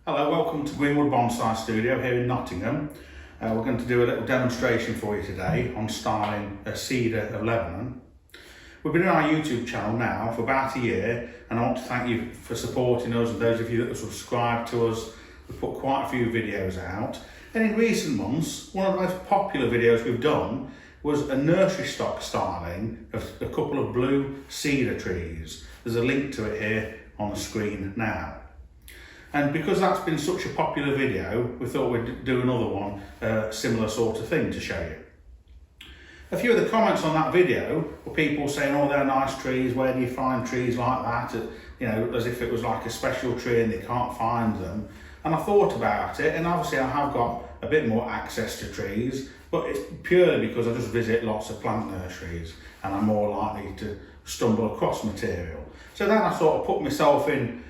Hello, welcome to Greenwood Bonsai Studio here in Nottingham. We're going to do a little demonstration for you today on styling a Cedar of Lebanon. We've been on our YouTube channel now for about a year, and I want to thank you for supporting us, and those of you that have subscribed to us. We've put quite a few videos out, and in recent months one of the most popular videos we've done was a nursery stock styling of a couple of blue cedar trees. There's a link to it here on the screen now. And because that's been such a popular video, we thought we'd do another one, similar sort of thing to show you. A few of the comments on that video were people saying, oh, they're nice trees, where do you find trees like that? You know, as if it was like a special tree and they can't find them. And I thought about it, and obviously I have got a bit more access to trees, but it's purely because I just visit lots of plant nurseries and I'm more likely to stumble across material. So then I sort of put myself in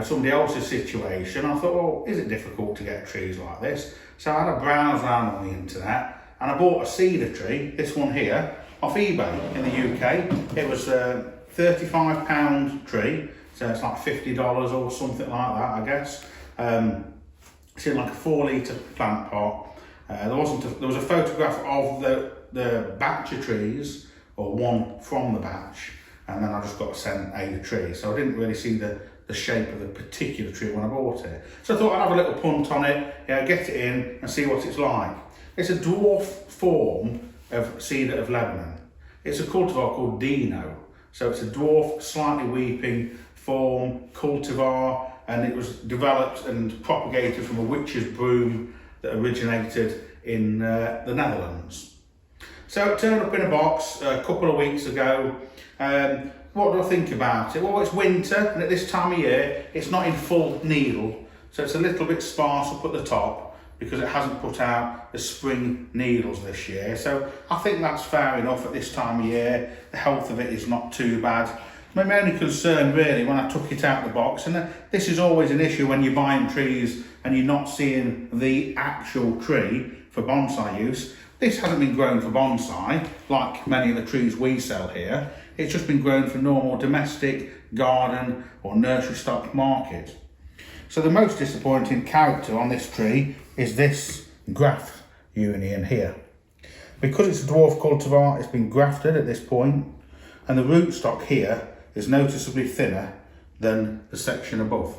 somebody else's situation. I thought, well, is it difficult to get trees like this? So I had a browse around on the internet and I bought a cedar tree, this one here, off eBay in the UK. It was a £35 tree, so it's like $50 or something like that, I guess. It's in like a 4-litre plant pot. There was a photograph of the batch of trees, or one from the batch, and then I just got sent a tree. So I didn't really see the shape of the particular tree when I bought it. So I thought I'd have a little punt on it, get it in and see what it's like. It's a dwarf form of Cedar of Lebanon. It's a cultivar called Dino. So it's a dwarf, slightly weeping form cultivar, and it was developed and propagated from a witch's broom that originated in the Netherlands. So it turned up in a box a couple of weeks ago. What do I think about it? Well, it's winter, and at this time of year, it's not in full needle, so it's a little bit sparse up at the top because it hasn't put out the spring needles this year. So I think that's fair enough at this time of year. The health of it is not too bad. My only concern really when I took it out of the box, and this is always an issue when you're buying trees and you're not seeing the actual tree for bonsai use. This hasn't been grown for bonsai like many of the trees we sell here. It's just been grown for normal domestic garden or nursery stock market. So the most disappointing character on this tree is this graft union here. Because it's a dwarf cultivar, it's been grafted at this point, and the rootstock here is noticeably thinner than the section above.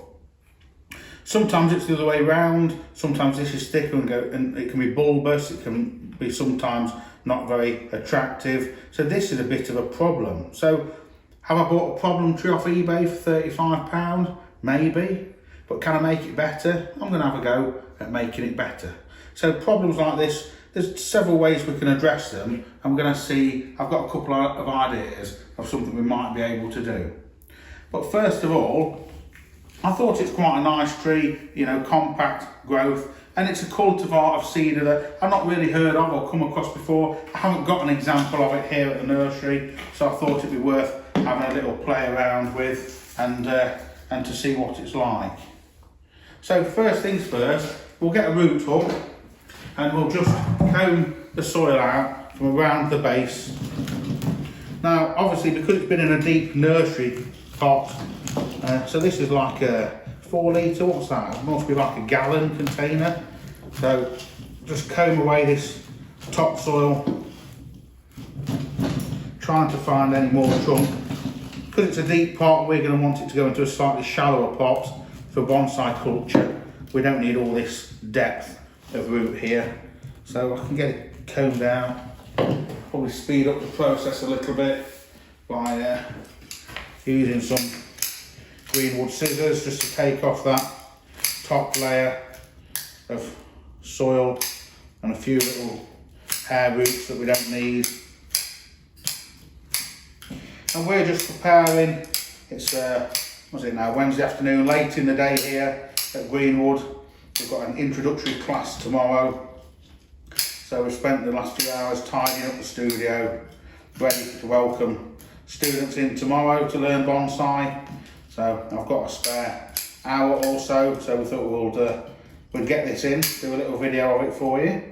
Sometimes it's the other way around. Sometimes this is thicker and it can be bulbous. It can be sometimes not very attractive. So this is a bit of a problem. So have I bought a problem tree off eBay for £35? Maybe. But can I make it better? I'm going to have a go at making it better. So problems like this, there's several ways we can address them. I'm going to see, I've got a couple of ideas of something we might be able to do. But first of all, I thought it's quite a nice tree, compact growth, and it's a cultivar of cedar that I've not really heard of or come across before. I haven't got an example of it here at the nursery, so I thought it'd be worth having a little play around with and to see what it's like. So first things first, we'll get a root hook and we'll just comb the soil out from around the base. Now obviously, because it's been in a deep nursery pot, so this is like a 4-litre, what's that? It must be like a gallon container. So just comb away this topsoil, trying to find any more trunk. Because it's a deep pot, we're going to want it to go into a slightly shallower pot for bonsai culture. We don't need all this depth of root here. So I can get it combed out, probably speed up the process a little bit by using some Greenwood scissors just to take off that top layer of soil and a few little hair roots that we don't need. And we're just preparing, it's what's it now, Wednesday afternoon, late in the day here at Greenwood. We've got an introductory class tomorrow, so we've spent the last few hours tidying up the studio, ready to welcome students in tomorrow to learn bonsai. So I've got a spare hour or so we thought we'd get this in, do a little video of it for you.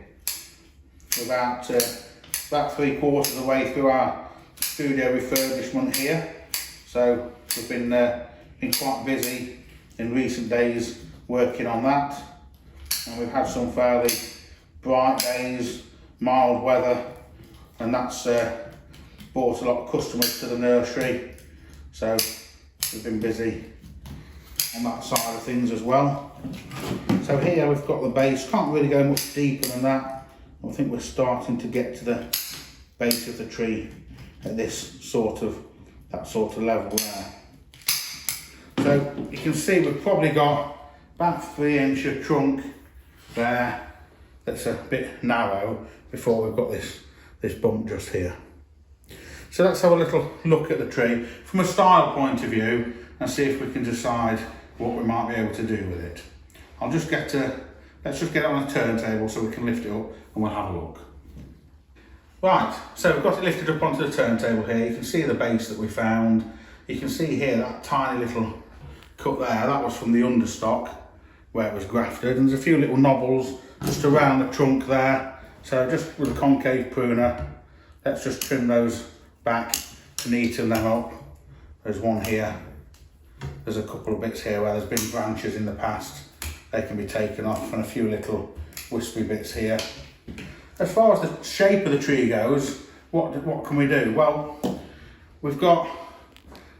We're about 3/4 of the way through our studio refurbishment here. So we've been quite busy in recent days working on that, and we've had some fairly bright days, mild weather, and that's brought a lot of customers to the nursery, so we've been busy on that side of things as well. So here we've got the base, can't really go much deeper than that. I think we're starting to get to the base of the tree at that sort of level there. So you can see we've probably got about 3 inch of trunk there that's a bit narrow before we've got this bump just here. So let's have a little look at the tree from a style point of view and see if we can decide what we might be able to do with it. Let's just get it on a turntable so we can lift it up and we'll have a look. Right, so we've got it lifted up onto the turntable here. You can see the base that we found. You can see here that tiny little cut there, that was from the understock where it was grafted, and there's a few little knobbles just around the trunk there. So just with a concave pruner, let's just trim those back to neaten them up. There's one here. There's a couple of bits here where there's been branches in the past. They can be taken off, and a few little wispy bits here. As far as the shape of the tree goes, what can we do? Well, we've got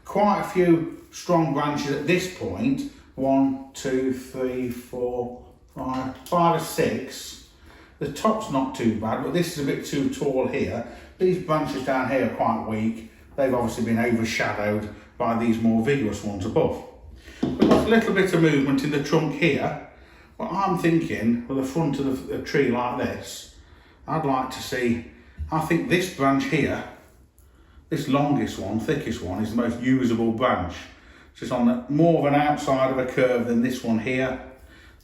quite a few strong branches at this point. 1, 2, 3, 4, 5 or 6. The top's not too bad, but this is a bit too tall here. These branches down here are quite weak. They've obviously been overshadowed by these more vigorous ones above. We've got a little bit of movement in the trunk here. What I'm thinking, with the front of the tree like this, I'd like to see, I think this branch here, this longest one, thickest one, is the most usable branch. So it's on more of an outside of a curve than this one here.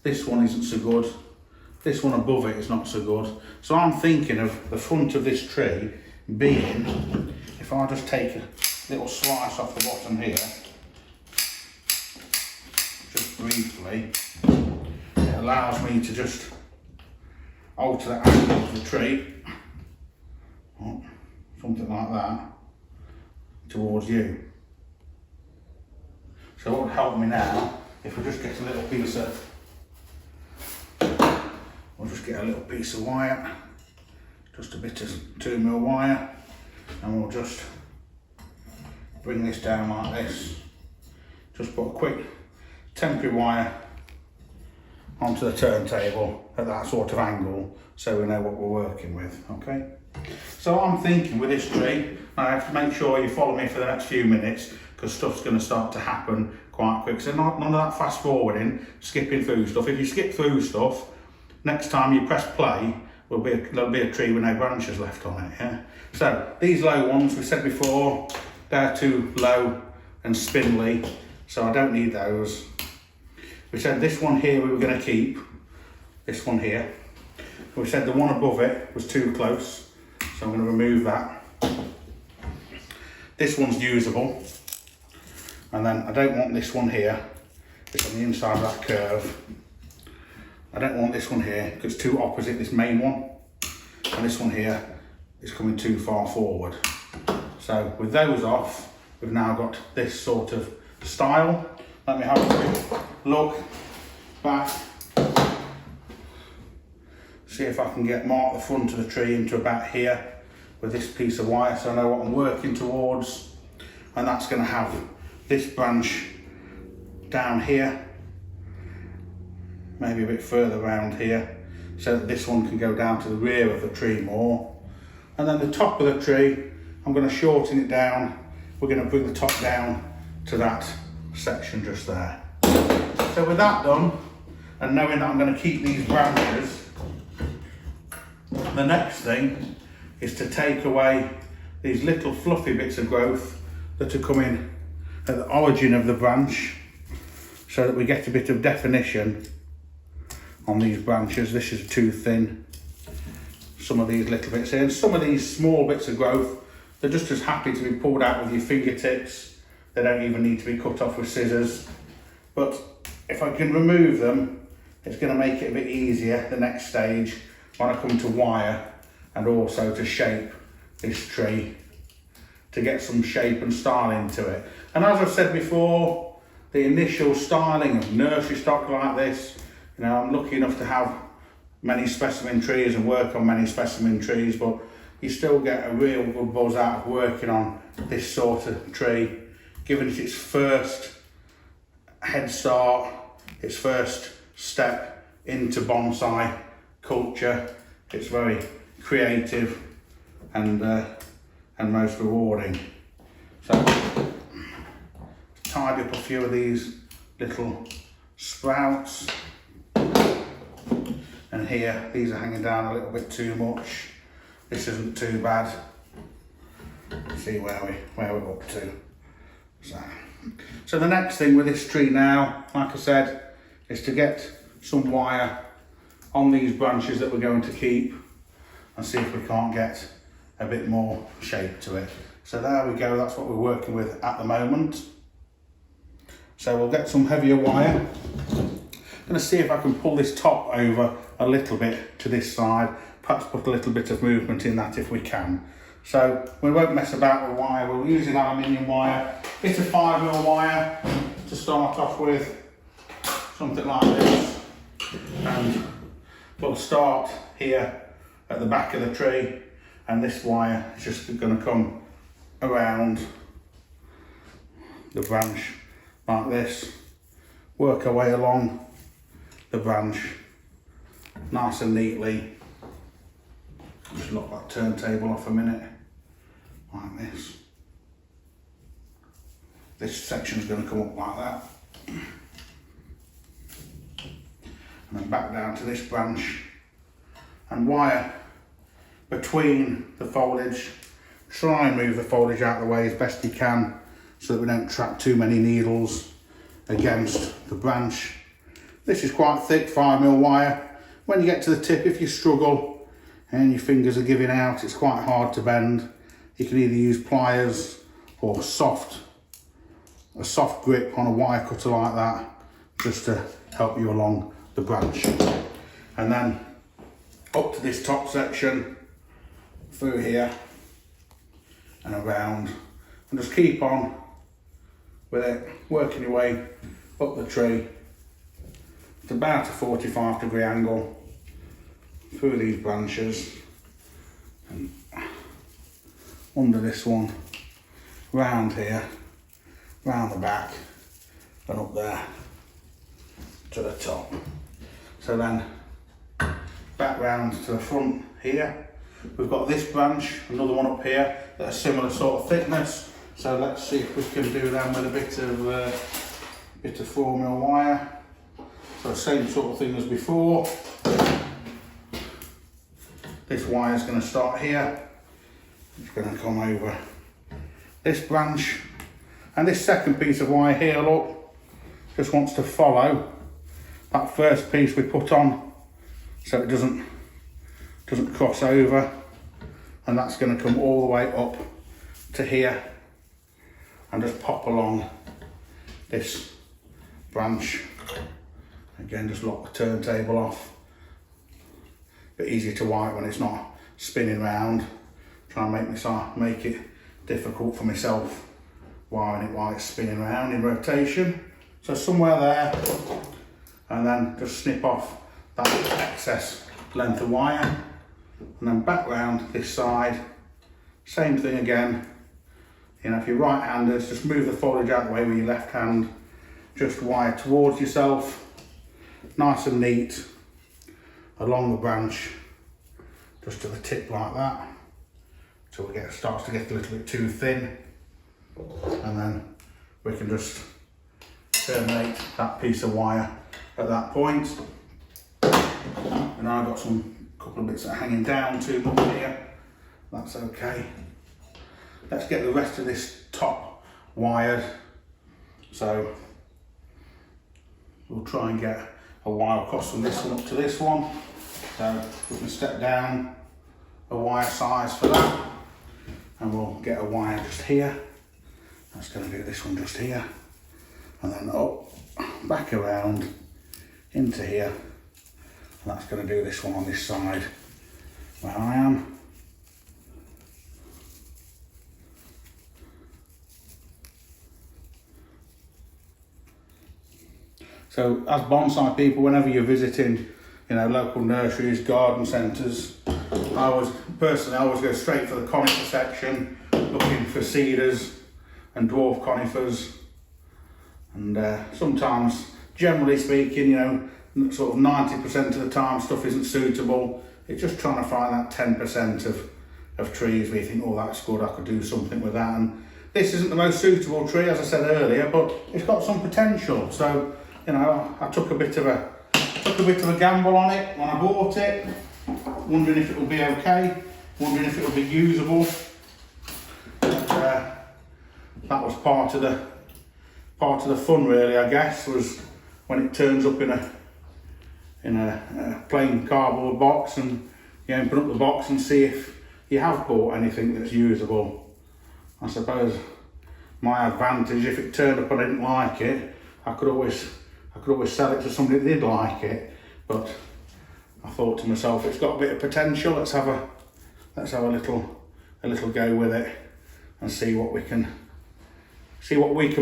This one isn't so good. This one above it is not so good. So I'm thinking of the front of this tree being, if I just take a little slice off the bottom here, just briefly, it allows me to just alter the angle of the tree, something like that, towards you. So what would help me now, if we just get a little piece of, we'll just get a little piece of wire, just a bit of 2mm wire, and we'll just bring this down like this. Just put a quick temporary wire onto the turntable at that sort of angle so we know what we're working with, okay? So I'm thinking with this tree, I have to make sure you follow me for the next few minutes because stuff's going to start to happen quite quick. So none of that fast forwarding, skipping through stuff. If you skip through stuff, next time you press play, there'll be a tree with no branches left on it, yeah? So these low ones, we said before, they're too low and spindly, so I don't need those. We said this one here we were going to keep, this one here. We said the one above it was too close, so I'm going to remove that. This one's usable, and then I don't want this one here, it's on the inside of that curve. I don't want this one here because it's too opposite this main one, and this one here is coming too far forward. So with those off, we've now got this sort of style. Let me have a quick look back, see if I can mark the front of the tree into about here with this piece of wire so I know what I'm working towards. And that's going to have this branch down here, maybe a bit further around here, so that this one can go down to the rear of the tree more. And then the top of the tree, I'm going to shorten it down. We're going to bring the top down to that section just there. So with that done, and knowing that I'm going to keep these branches, the next thing is to take away these little fluffy bits of growth that are coming at the origin of the branch so that we get a bit of definition on these branches. This is too thin. Some of these little bits here, and some of these small bits of growth, they're just as happy to be pulled out with your fingertips. They don't even need to be cut off with scissors. But if I can remove them, it's going to make it a bit easier the next stage when I come to wire and also to shape this tree, to get some shape and style into it. And as I've said before, the initial styling of nursery stock like this. You know, I'm lucky enough to have many specimen trees and work on many specimen trees, but you still get a real good buzz out of working on this sort of tree, giving it its first head start, its first step into bonsai culture. It's very creative and most rewarding. So tidy up a few of these little sprouts, and here these are hanging down a little bit too much. This isn't too bad. See where we're up to. So the next thing with this tree now, like I said, is to get some wire on these branches that we're going to keep and see if we can't get a bit more shape to it. So there we go, that's what we're working with at the moment. So we'll get some heavier wire. I'm going to see if I can pull this top over a little bit to this side, perhaps put a little bit of movement in that if we can. So we won't mess about with wire, we're using aluminium wire, bit of 5mm wire to start off with, something like this. And we'll start here at the back of the tree, and this wire is just going to come around the branch like this, work our way along the branch nice and neatly. Just knock that turntable off a minute, like this. This section's going to come up like that. And then back down to this branch, and wire between the foliage. Try and move the foliage out of the way as best you can so that we don't trap too many needles against the branch. This is quite thick 5mm wire. When you get to the tip, if you struggle and your fingers are giving out, it's quite hard to bend. You can either use pliers or a soft grip on a wire cutter like that, just to help you along the branch. And then up to this top section, through here and around, and just keep on with it, working your way up the tree. It's about a 45-degree angle through these branches and under this one, round here, round the back and up there to the top. So then back round to the front here, we've got this branch, another one up here, that's a similar sort of thickness. So let's see if we can do them with a bit of 4mm wire. So same sort of thing as before. This wire is going to start here. It's going to come over this branch, and this second piece of wire here, look, just wants to follow that first piece we put on, so it doesn't cross over, and that's going to come all the way up to here and just pop along this branch. Again, just lock the turntable off. Bit easier to wire when it's not spinning round. Try and make it difficult for myself wiring it while it's spinning around in rotation. So somewhere there, and then just snip off that excess length of wire, and then back round this side, same thing again. You know, if you're right-handers, just move the foliage out of the way with your left hand, just wire towards yourself, nice and neat, along the branch, just to the tip like that, till it starts to get a little bit too thin, and then we can just terminate that piece of wire at that point. And I've got a couple of bits that are hanging down too much here. That's okay. Let's get the rest of this top wired. So we'll try and get a wire across from this one up to this one. So we can step down a wire size for that, and we'll get a wire just here. That's going to do this one just here, and then up, back around into here, and that's going to do this one on this side where I am. So as bonsai people, whenever you're visiting, you know, local nurseries, garden centres, I always go straight for the conifer section, looking for cedars and dwarf conifers. And sometimes, generally speaking, you know, sort of 90% of the time stuff isn't suitable. It's just trying to find that 10% of trees where you think, oh, that's good, I could do something with that. And this isn't the most suitable tree, as I said earlier, but it's got some potential. So, you know, I took a bit of a gamble on it when I bought it, wondering if it would be okay, wondering if it would be usable. But, that was part of the fun, really, I guess, was when it turns up in a plain cardboard box, and you open up the box and see if you have bought anything that's usable. I suppose my advantage, if it turned up and I didn't like it, I could always sell it to somebody that did like it. But I thought to myself, it's got a bit of potential. Let's have a little go with it and see what we can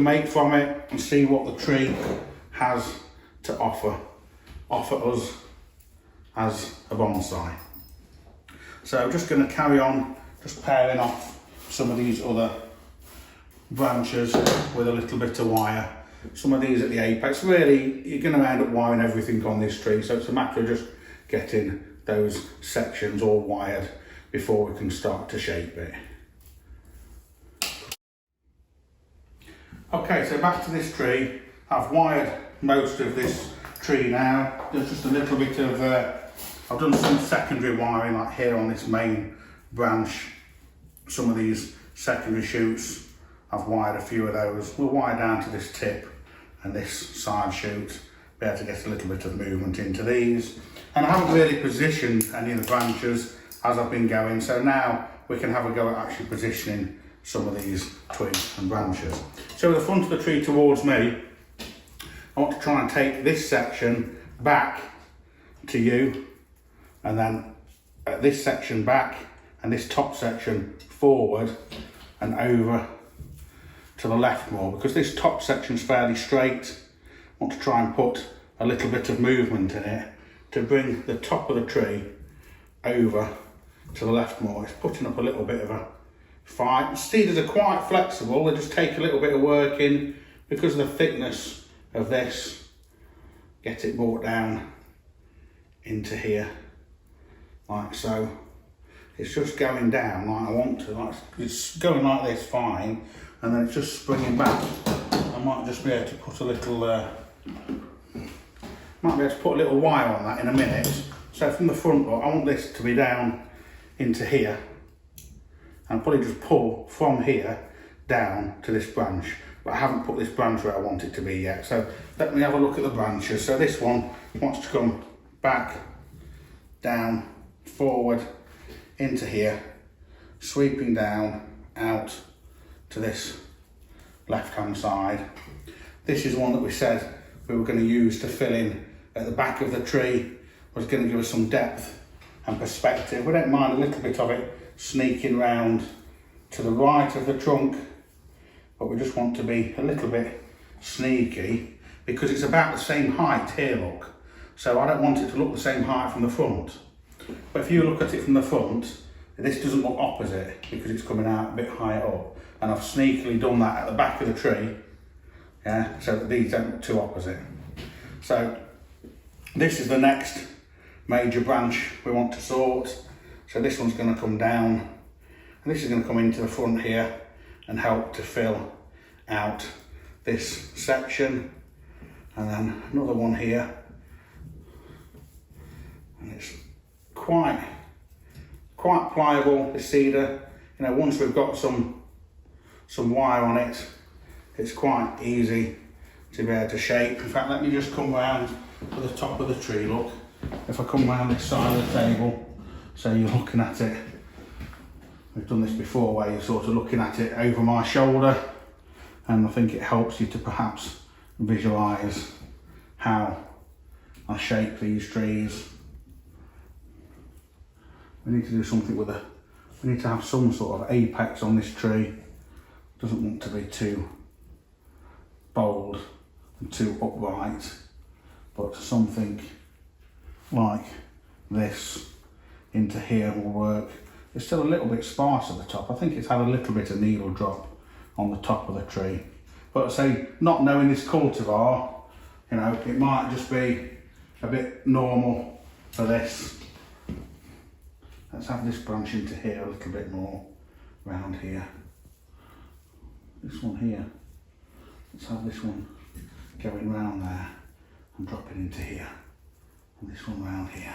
make from it, and see what the tree has to offer us as a bonsai. So I'm just going to carry on just paring off some of these other branches with a little bit of wire. Some of these at the apex. Really, you're going to end up wiring everything on this tree, so it's a matter of just getting those sections all wired before we can start to shape it. Okay, so back to this tree. I've wired most of this tree now. There's just a little bit of I've done some secondary wiring, like here on this main branch. Some of these secondary shoots, I've wired a few of those. We'll wire down to this tip and this side shoot, be able to get a little bit of movement into these. And I haven't really positioned any of the branches as I've been going, so now we can have a go at actually positioning some of these twigs and branches. So with the front of the tree towards me, I want to try and take this section back to you, and then this section back, and this top section forward and over to the left more, because this top section's fairly straight. I want to try and put a little bit of movement in it to bring the top of the tree over to the left more. It's putting up a little bit of a fight. Cedars are quite flexible, they just take a little bit of work in because of the thickness of this. Get it brought down into here like so. It's just going down like I want to, like it's going like this fine, and then it's just springing back. I might just be able to put a little wire on that in a minute. So from the front, I want this to be down into here, and probably just pull from here down to this branch, but I haven't put this branch where I want it to be yet. So let me have a look at the branches. So this one wants to come back, down, forward, into here, sweeping down out to this left hand side. This is one that we said we were going to use to fill in at the back of the tree, was going to give us some depth and perspective. We don't mind a little bit of it sneaking round to the right of the trunk, but we just want to be a little bit sneaky because it's about the same height here, look. So I don't want it to look the same height from the front. But if you look at it from the front, this doesn't look opposite because it's coming out a bit higher up. And I've sneakily done that at the back of the tree, yeah, so that these don't look too opposite. So this is the next major branch we want to sort. So this one's going to come down, and this is going to come into the front here and help to fill out this section. And then another one here, and it's quite pliable, this cedar. You know, once we've got some wire on it, it's quite easy to be able to shape. In fact, let me just come round to the top of the tree, look. If I come round this side of the table, so you're looking at it, we've done this before where you're sort of looking at it over my shoulder, and I think it helps you to perhaps visualise how I shape these trees. We need to do something with we need to have some sort of apex on this tree. Doesn't want to be too bold and too upright. but something like this into here will work. It's still a little bit sparse at the top. I think it's had a little bit of needle drop on the top of the tree. But I say, not knowing this cultivar, you know, it might just be a bit normal for this. Let's have this branch into here a little bit more, round here. This one here. Let's have this one going round there and dropping into here. And this one round here.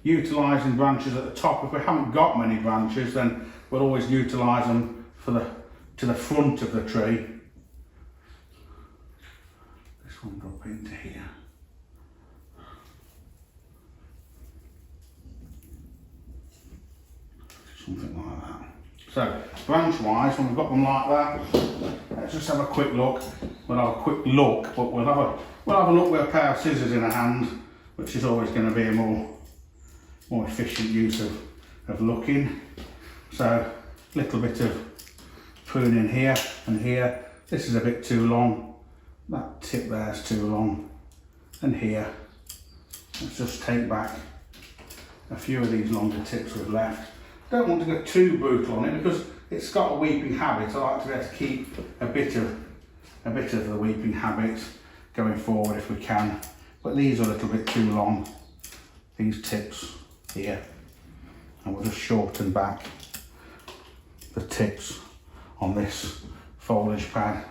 Utilising branches at the top. If we haven't got many branches, then we'll always utilise them to the front of the tree. This one drop into here. Something like that. So, branch wise, when we've got them like that, let's just have a quick look. We'll have a quick look, but we'll have a look with a pair of scissors in a hand, which is always going to be a more efficient use of looking. So, a little bit of pruning here and here. This is a bit too long. That tip there is too long. And here. Let's just take back a few of these longer tips we've left. Don't want to go too brutal on it because it's got a weeping habit. I like to be able to keep a bit of the weeping habit going forward if we can. But these are a little bit too long, these tips here. And we'll just shorten back the tips on this foliage pad.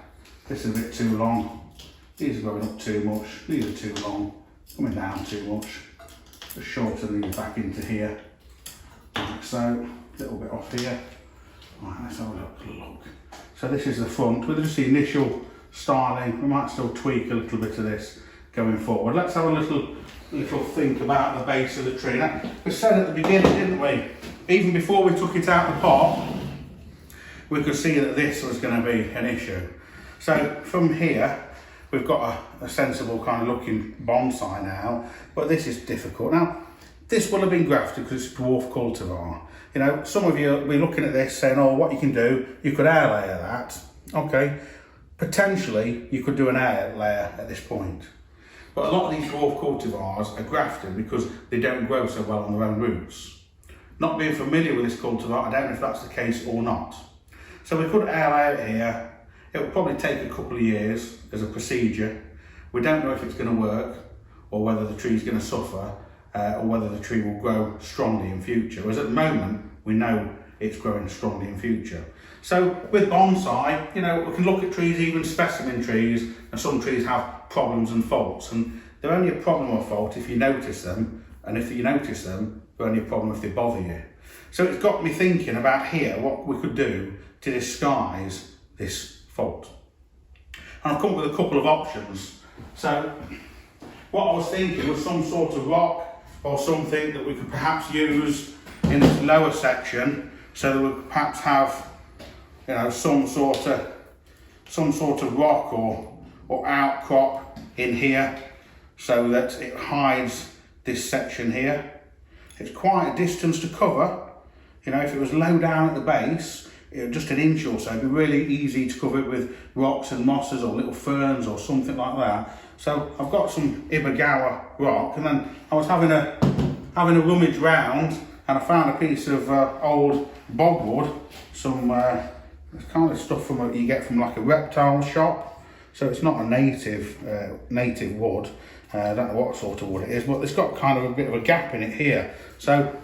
This is a bit too long. These are going up too much. These are too long, coming down too much. Just shorten these back into here. Like so, a little bit off here. Right, let's have a look. So this is the front. With just the initial styling, we might still tweak a little bit of this going forward. Let's have a little think about the base of the tree. Now, we said at the beginning, didn't we? Even before we took it out of the pot, we could see that this was going to be an issue. So from here, we've got a sensible kind of looking bonsai now, but this is difficult. Now, this will have been grafted because it's dwarf cultivar. You know, some of you will be looking at this saying, oh, what you can do, you could air layer that. Okay, potentially you could do an air layer at this point. But a lot of these dwarf cultivars are grafted because they don't grow so well on their own roots. Not being familiar with this cultivar, I don't know if that's the case or not. So we could air layer it here. It will probably take a couple of years as a procedure. We don't know if it's going to work or whether the tree's going to suffer. Or whether the tree will grow strongly in future. Whereas at the moment, we know it's growing strongly in future. So with bonsai, you know, we can look at trees, even specimen trees, and some trees have problems and faults. And they're only a problem or fault if you notice them, and if you notice them, they're only a problem if they bother you. So it's got me thinking about here, what we could do to disguise this fault. And I've come up with a couple of options. So what I was thinking was some sort of rock or something that we could perhaps use in this lower section, so that we could perhaps have, you know, some sort of rock or outcrop in here, so that it hides this section here. It's quite a distance to cover. You know, if it was low down at the base, just an inch or so, it'd be really easy to cover it with rocks and mosses or little ferns or something like that. So I've got some Ibagawa rock, and then I was having a rummage round, and I found a piece of old bogwood, some kind of stuff from you get from like a reptile shop. So it's not a native wood. I don't know what sort of wood it is, but it's got kind of a bit of a gap in it here. So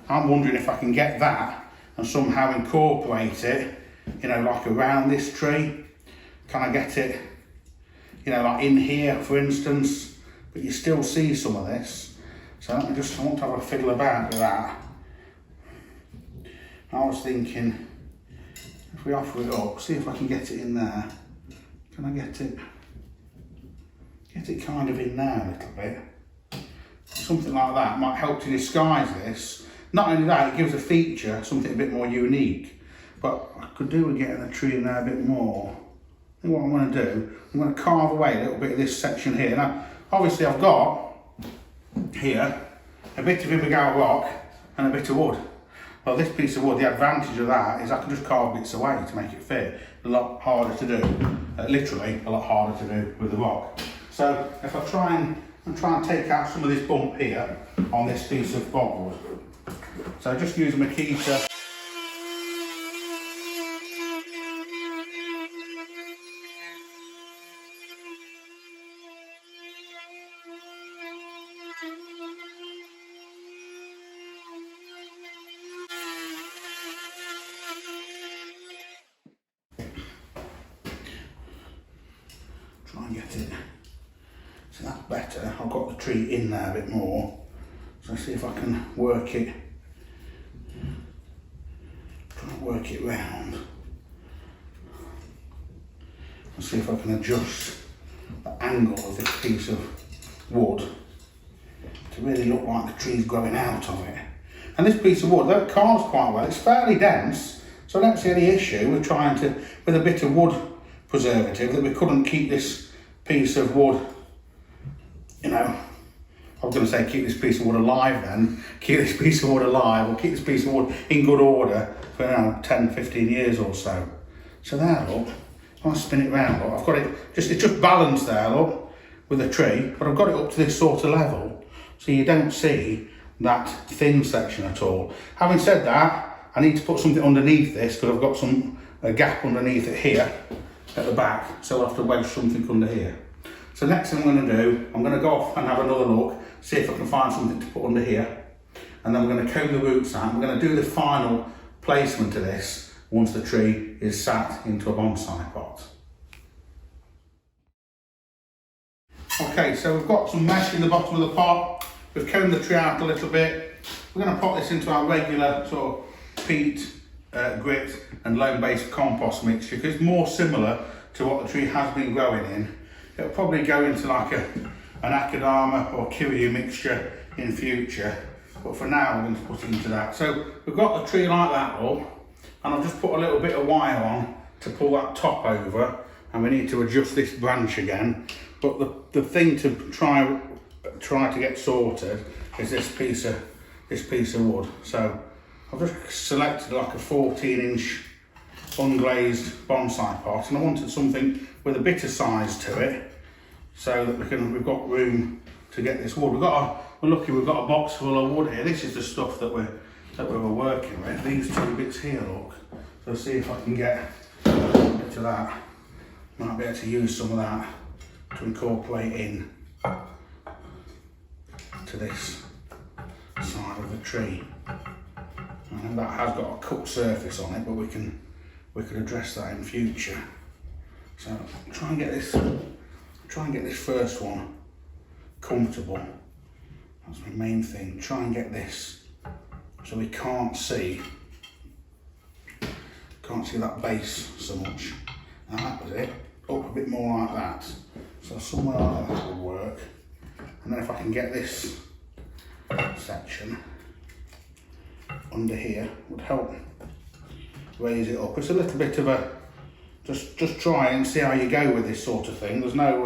I'm wondering if I can get that and somehow incorporate it, you know, like around this tree. Can I get it, you know, like in here, for instance? But you still see some of this. So I want to have a fiddle about with that. I was thinking, if we offer it up, see if I can get it in there. Can I get it kind of in there a little bit? Something like that might help to disguise this. Not only that, it gives a feature, something a bit more unique. But I could do with getting the tree in there a bit more. I think what I'm going to do, I'm going to carve away a little bit of this section here. Now, obviously I've got here a bit of Ibagawa rock and a bit of wood. Well, this piece of wood, the advantage of that is I can just carve bits away to make it fit. A lot harder to do, literally a lot harder to do with the rock. So if I try and take out some of this bump here on this piece of board, so just use my keeper. Try and get it. So that's better. I've got the tree in there a bit more. So see if I can work it. Try and work it round. And see if I can adjust the angle of this piece of wood to really look like the tree's growing out of it. And this piece of wood, that carves quite well. It's fairly dense, so I don't see any issue with trying to, with a bit of wood preservative, that we couldn't keep this piece of wood, you know, I was going to say keep this piece of wood alive then, keep this piece of wood alive, or keep this piece of wood in good order for, you know, 10, 15 years or so. So there, look, if I spin it round, look, I've got it, it's just balanced there, look, with the tree, but I've got it up to this sort of level, so you don't see that thin section at all. Having said that, I need to put something underneath this, because I've got a gap underneath it here, at the back, so I'll have to wedge something under here. So next thing I'm going to do, I'm going to go off and have another look, see if I can find something to put under here, and then I'm going to comb the roots out. I'm going to do the final placement of this once the tree is sat into a bonsai pot. Okay, so we've got some mesh in the bottom of the pot, we've combed the tree out a little bit. We're going to pop this into our regular sort of peat, grit and loam-based compost mixture, because it's more similar to what the tree has been growing in. It'll probably go into like an akadama or kiryu mixture in future, but for now we're going to put it into that. So we've got a tree like that up, and I've just put a little bit of wire on to pull that top over, and we need to adjust this branch again. But the thing to try to get sorted is this piece of wood. So I've just selected like a 14-inch unglazed bonsai pot, and I wanted something with a bit of size to it, so that we've got room to get this wood. We're lucky we've got a box full of wood here. This is the stuff that we were working with. These two bits here, look. So see if I can get a bit of that. Might be able to use some of that to incorporate in to this side of the tree. And that has got a cut surface on it, but we could address that in future. So try and get this first one comfortable. That's my main thing. Try and get this so we can't see that base so much. And that was it. Up a bit more like that. So somewhere like that will work. And then if I can get this section under here, would help raise it up. It's a little bit of a just try and see how you go with this sort of thing. There's no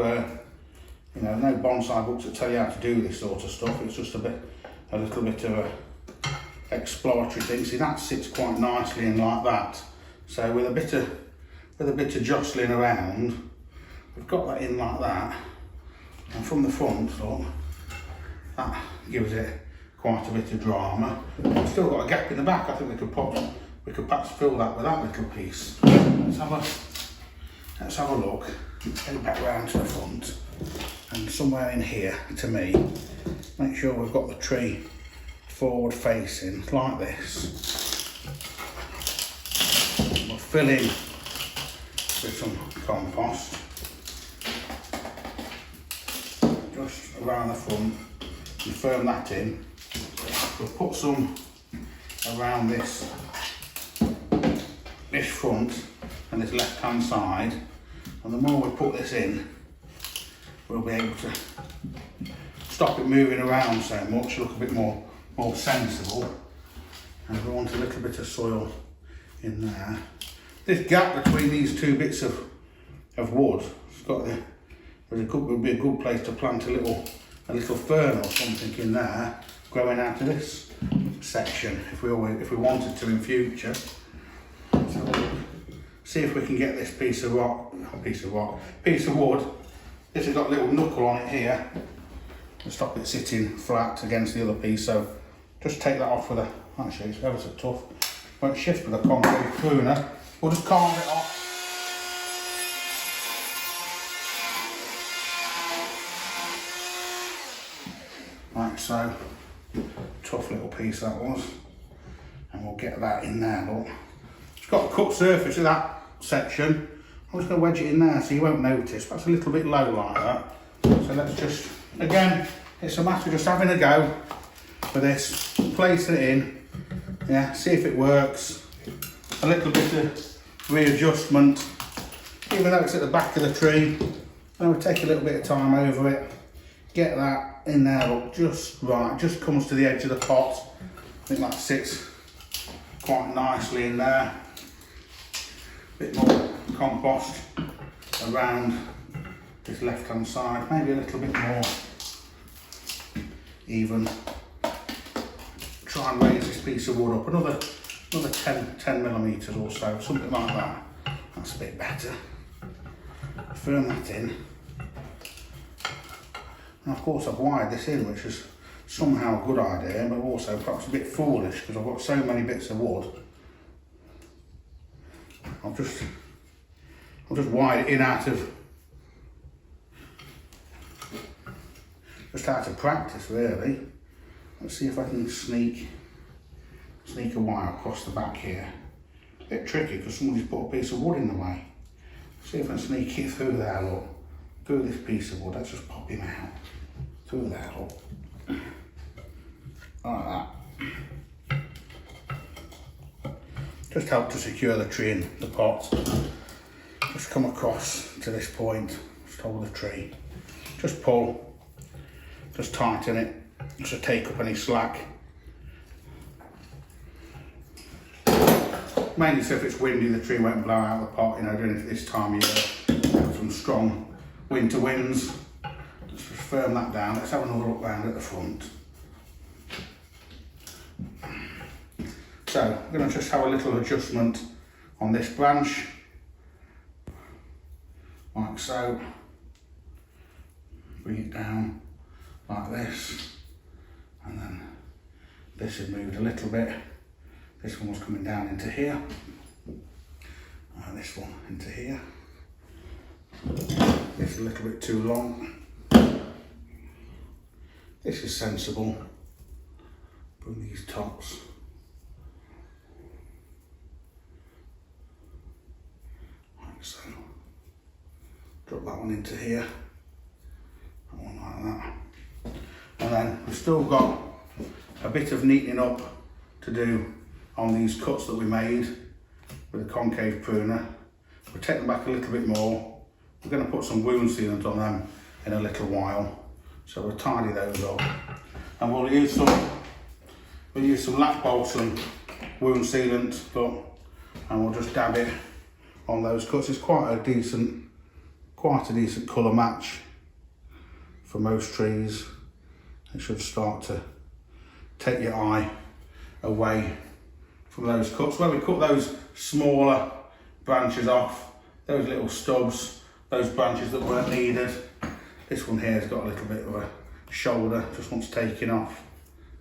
no bonsai books that tell you how to do this sort of stuff. It's just a little bit of a exploratory thing. See, that sits quite nicely in like that. So with a bit of jostling around, we've got that in like that. And from the front, look, that gives it quite a bit of drama. We've still got a gap in the back. I think we could perhaps fill that with that little piece. Let's have a look. Get it back round to the front, and somewhere in here, to me, make sure we've got the tree forward facing like this. We'll fill in with some compost just around the front and firm that in. We'll put some around this front and this left hand side, and the more we put this in, we'll be able to stop it moving around so much, look a bit more sensible. And we want a little bit of soil in there. This gap between these two bits of wood, would be a good place to plant a little fern or something in there, growing out of this section if we wanted to in future. So see if we can get this piece of wood This has got a little knuckle on it here to stop it sitting flat against the other piece, so just take that off with a, actually it's ever so tough, won't shift with a concrete pruner, we'll just carve it off. Like so, tough little piece that was, and we'll get that in there, look. It's got a cut surface of that section. I'm just going to wedge it in there so you won't notice. That's a little bit low like that. So let's just, again, it's a matter of just having a go with this, placing it in, yeah, see if it works. A little bit of readjustment, even though it's at the back of the tree, and we'll take a little bit of time over it. Get that in there, look, just right, just comes to the edge of the pot. I think that sits quite nicely in there. Bit more compost around this left hand side, maybe a little bit more even. Try and raise this piece of wood up another 10 millimetres or so, something like that. That's a bit better. Firm that in. And of course I've wired this in, which is somehow a good idea, but also perhaps a bit foolish because I've got so many bits of wood. I'll just wire it in out of practice really. Let's see if I can sneak a wire across the back here. A bit tricky because somebody's put a piece of wood in the way. See if I can sneak it through there, look. Through this piece of wood, let's just pop him out. Through there, look. Like that. Just help to secure the tree in the pot. Just come across to this point, just hold the tree. Just pull, just tighten it, just to take up any slack. Mainly so if it's windy, the tree won't blow out the pot, you know, during this time of year. Some strong winter winds. Just firm that down. Let's have another look round at the front. So, I'm going to just have a little adjustment on this branch, like so. Bring it down like this, and then this has moved a little bit. This one was coming down into here, and this one into here. This is a little bit too long. This is sensible. Bring these tops. So, drop that one into here, that one like that. And then we've still got a bit of neatening up to do on these cuts that we made with the concave pruner. We'll take them back a little bit more. We're going to put some wound sealant on them in a little while. So we'll tidy those up. And we'll use some lap balsam wound sealant, and we'll just dab it on those cuts. It's quite a decent colour match for most trees. It should start to take your eye away from those cuts. Where we cut those smaller branches off, those little stubs, those branches that weren't needed. This one here has got a little bit of a shoulder, just wants taking off.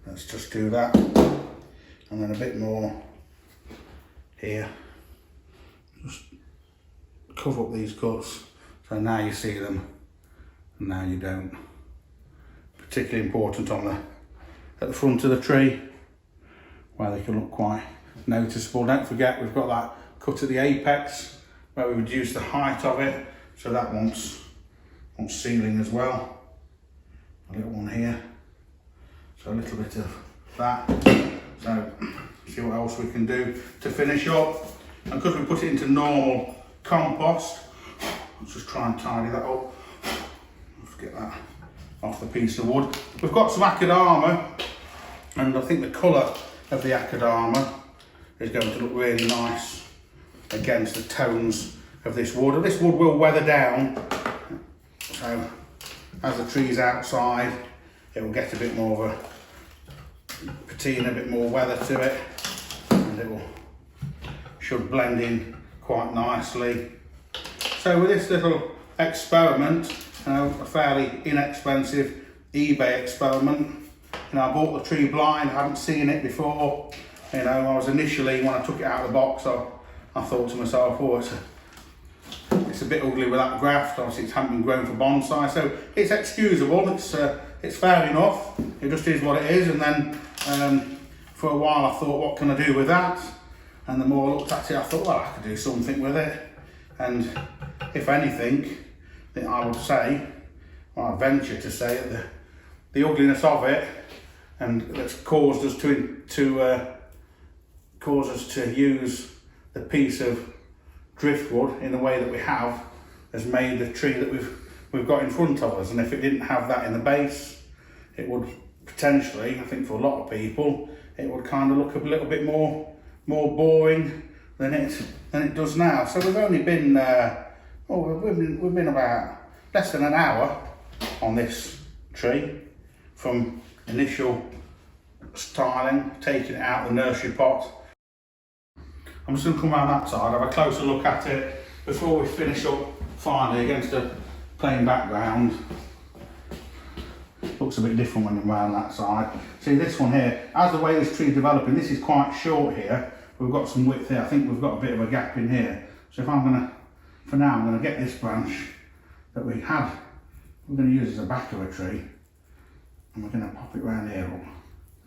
Let's just do that. And then a bit more here. Just cover up these cuts so now you see them and now you don't. Particularly important at the front of the tree where they can look quite noticeable. Don't forget we've got that cut at the apex where we reduce the height of it, so that wants sealing as well. A little one here, so a little bit of that. So see what else we can do to finish up. And because we put it into normal compost, let's just try and tidy that up. Let's get that off the piece of wood. We've got some akadama, and I think the colour of the akadama is going to look really nice against the tones of this wood. And this wood will weather down, so as the tree's outside, it will get a bit more of a patina, a bit more weather to it, and it should blend in quite nicely. So with this little experiment, a fairly inexpensive eBay experiment. I bought the tree blind, I hadn't seen it before. I was initially, when I took it out of the box, I thought to myself, oh, it's a bit ugly with that graft. Obviously it hasn't been grown for bonsai, so it's excusable, it's fair enough. It just is what it is. And then for a while I thought, what can I do with that? And the more I looked at it, I thought, well, I could do something with it. And if anything, then I would say, well, I venture to say that the ugliness of it, and that's caused us to use the piece of driftwood in the way that we have, has made the tree that we've got in front of us. And if it didn't have that in the base, it would potentially, I think for a lot of people, it would kind of look a little bit more boring than it does now. So we've only been we've been about less than an hour on this tree from initial styling, taking it out of the nursery pot. I'm just going to come around that side, have a closer look at it before we finish up finally against a plain background. Looks a bit different when you're around that side. See this one here, as the way this tree is developing, this is quite short here. We've got some width here. I think we've got a bit of a gap in here. So if I'm going to, for now, I'm going to get this branch that we're going to use as a back of a tree, and we're going to pop it round here up,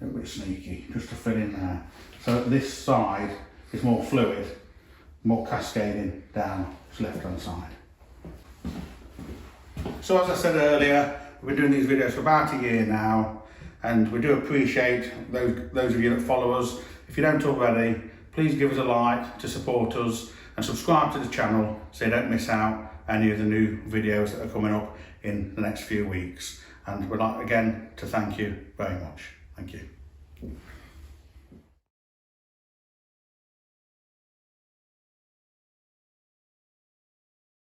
a little bit sneaky, just to fill in there. So this side is more fluid, more cascading down this left-hand side. So as I said earlier, we've been doing these videos for about a year now, and we do appreciate those of you that follow us. If you don't already, please give us a like to support us and subscribe to the channel so you don't miss out any of the new videos that are coming up in the next few weeks. And we'd like again to thank you very much. Thank you.